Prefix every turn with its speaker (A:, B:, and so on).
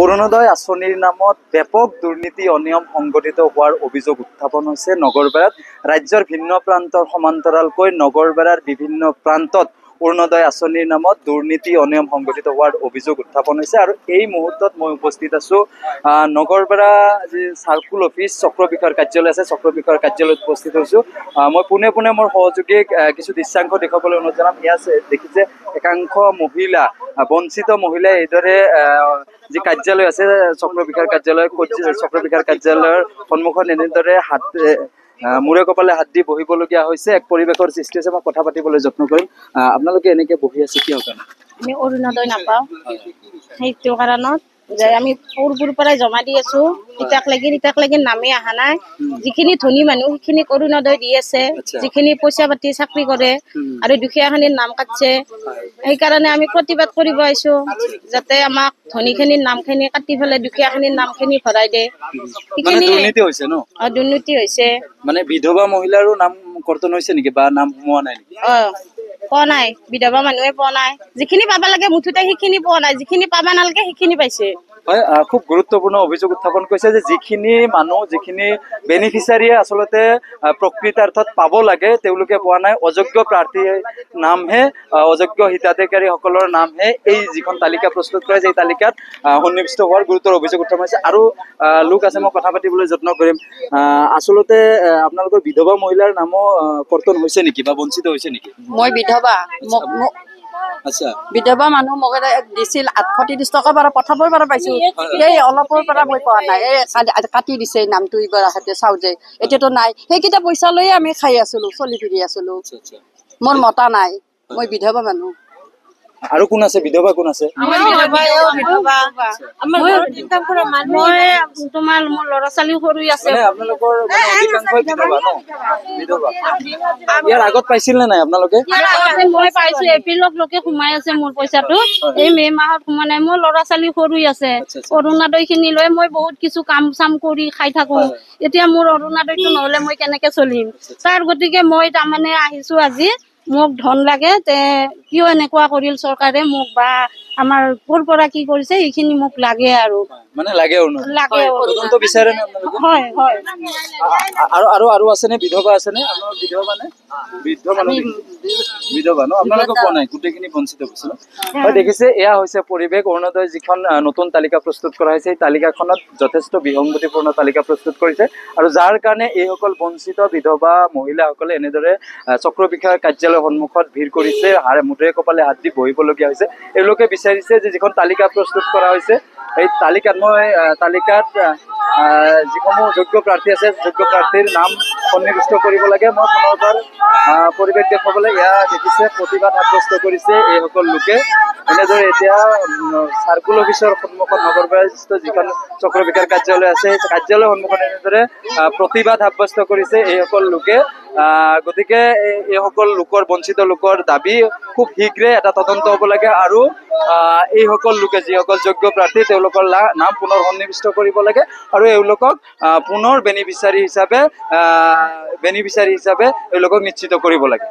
A: অৰুণোদয় আঁচনিৰ নামত ব্যাপক দুৰ্নীতি অনিয়ম সংঘটিত হোৱাৰ অভিযোগ উত্থাপন হৈছে নগৰবেৰাত। ৰাজ্যৰ ভিন্ন প্ৰান্তৰ সমান্তৰালকৈ নগৰবেৰাৰ বিভিন্ন প্ৰান্তত অৰুণোদয় আঁচনিৰ নামত দুৰ্নীতি অনিয়ম সংঘটিত হোৱাৰ অভিযোগ উত্থাপন হৈছে। আৰু এই মুহূৰ্তত মই উপস্থিত আছোঁ নগৰবেৰা যি চাৰ্কুল অফিচ চক্ৰ বিষয়াৰ কাৰ্যালয় আছে, চক্ৰ বিষয়াৰ কাৰ্যালয়ত উপস্থিত হৈছোঁ। মই পোনে পোনে মোৰ সহযোগীক কিছু দৃশ্যাংশ দেখুৱাবলৈ অনুৰোধ জনাম। ইয়াত দেখিছে একাংশ মহিলা, বঞ্চিত মহিলাই এইদৰে যি কাৰ্যালয় আছে চক্ৰ বিষয়াৰ কাৰ্যালয়, চক্ৰ বিষয়াৰ কাৰ্যালয়ৰ সন্মুখত এনেদৰে মূৰে কপালে হাত দি বহিবলগীয়া হৈছে। এক পৰিৱেশৰ সৃষ্টি হৈছে। মই কথা পাতিবলৈ যত্ন কৰিম। আপোনালোকে এনেকে বহি আছে কিয় কাৰণে?
B: আমি অৰুণোদয় নাপাওঁ, সেইটো কাৰণত যে আমি পূৰ্বৰ পৰাই জমা দি আছো, ইটাক লাগি নামেই অহা নাই। যিখিনি ধনী মানুহ সেইখিনি অৰুণোদয় দি আছে, যিখিনি পইচা পাতি চাকৰি কৰে আৰু দুখীয়াখিনিৰ নাম কাটছে। সেইকাৰণে আমি প্ৰতিবাদ কৰিব আহিছো, যাতে আমাক ধনীখিনিৰ নামখিনি কাটি পেলাই দুখীয়াখিনিৰ নামখিনি ভৰাই দিয়ে।
A: দুৰ্নীতি হৈছে ন?
B: দুৰ্নীতি হৈছে।
A: মানে বিধৱা মহিলাৰো নাম কৰ্তন হৈছে নেকি বা নাম সোমোৱা নাই নেকি?
B: পোৱা নাই, বিধৱা মানুহে পোৱা নাই। যিখিনি পাবা লাগে মুঠতে সেইখিনি পোৱা নাই, যিখিনি পাবা নালাগে সেইখিনি পাইছে।
A: হয়, খুব গুৰুত্বপূৰ্ণ অভিযোগ উত্থাপন কৰিছে যে যিখিনি মানুহ, যিখিনি বেনিফিচিয়াৰীয়ে আচলতে প্ৰকৃতাৰ্থত পাব লাগে তেওঁলোকে পোৱা নাই। অযোগ্য প্ৰাৰ্থীৰ নামহে, অযোগ্য হিতাধিকাৰীসকলৰ নামহে এই যিখন তালিকা প্ৰস্তুত কৰে, এই তালিকাত সন্নিৱিষ্ট হোৱাৰ গুৰুতৰ অভিযোগ উত্থাপন হৈছে। আৰু লোক আছে, মই কথা পাতিবলৈ যত্ন কৰিম। আচলতে আপোনালোকৰ বিধৱা মহিলাৰ নামো কৰ্তন হৈছে নেকি বা বঞ্চিত হৈছে নেকি?
C: মই বিধৱা,
A: আচ্ছা,
C: বিধৱা মানুহ মোক দিছিল 830 টকা পৰা পঠাবৰ পৰা পাইছো। এই অলপৰ পৰা মই পোৱা নাই। এই কাটি দিছে নামটো ইবাৰতে চাওঁ যে এতিয়াতো নাই। সেইকেইটা পইচা লৈয়ে আমি খাই আছিলো, চলি ফিৰি আছিলো। মোৰ মতা নাই, মই বিধৱা মানুহ।
A: আৰু কোন আছে? বিধৱা কোন আছে?
B: মোৰ ল'ৰা ছোৱালী সৰু আছে।
A: আপোনালোকৰ অধিকাংশই বিধৱা ন? বিধৱা। ইয়াৰ আগত পাইছিল নে নাই আপোনালোকে?
B: মই পাইছো, এপ্ৰিলত লোকে সোমাই আছে মোৰ পইচাটো। এই মে মাহত সোমোৱা নাই। মোৰ ল'ৰা ছোৱালী সৰু আছে। অৰুণোদয় খিনি লৈ মই বহুত কিছু কাম চাম কৰি খাই থাকো। এতিয়া মোৰ অৰুণোদয়টো নহলে মই কেনেকে চলিম? তাৰ গতিকে মই তাৰমানে আহিছো আজি। মোক ধন লাগে, তে কিয় এনেকুৱা কৰিল চৰকাৰে মোক, বা আমাৰ ক'ৰ পৰা কি কৰিছে সেইখিনি মোক লাগে আৰু
A: মানে লাগে তদন্ত বিচাৰে নে আপোনালোকে?
B: হয় হয়।
A: আৰু আছে নে বিধৱা আছে নে? আপোনালোক বিধৱা নে? বিধৱা ন? আপোনালোকে কোৱা নাই, গোটেইখিনি বঞ্চিত হৈছে ন? হয়, দেখিছে এয়া হৈছে পৰিৱেশ। অৰুণোদয় যিখন নতুন তালিকা প্ৰস্তুত কৰা হৈছে, এই তালিকাখনত যথেষ্ট বিসংগতিপূৰ্ণ তালিকা প্ৰস্তুত কৰিছে। আৰু যাৰ কাৰণে এইসকল বঞ্চিত বিধৱা মহিলাসকলে এনেদৰে চক্ৰ বিষয়াৰ কাৰ্যালয়ৰ সন্মুখত ভিৰ কৰিছে, মূৰে কপালে হাত দি বহিবলগীয়া হৈছে। এওঁলোকে বিচাৰিছে যে যিখন তালিকা প্ৰস্তুত কৰা হৈছে, এই তালিকাত যিসমূহ যোগ্য প্ৰাৰ্থী আছে, যোগ্য প্ৰাৰ্থীৰ নাম সন্নিৱিষ্ট কৰিব লাগে। মই পুনৰবাৰ পৰিৱেশ দেখুৱাবলৈ এয়া দেখিছে প্ৰতিবাদ সাব্যস্ত কৰিছে এইসকল লোকে। এনেদৰে এতিয়া চাৰ্কুল অফিচৰ সন্মুখত নগৰবেৰাস্থিত যিখন চক্ৰ বিষয়াৰ কাৰ্যালয় আছে, সেই কাৰ্যালয়ৰ সন্মুখত এনেদৰে প্ৰতিবাদ সাব্যস্ত কৰিছে এইসকল লোকে। গতিকে এইসকল লোকৰ, বঞ্চিত লোকৰ দাবী খুব শীঘ্ৰে এটা তদন্ত হ'ব লাগে। আৰু এইসকল লোকে, যিসকল যোগ্য প্ৰাৰ্থী, তেওঁলোকৰ নাম পুনৰ সন্নিৱিষ্ট কৰিব লাগে আৰু এওঁলোকক পুনৰ বেনিফিচিয়াৰী হিচাপে এওঁলোকক নিশ্চিত কৰিব লাগে।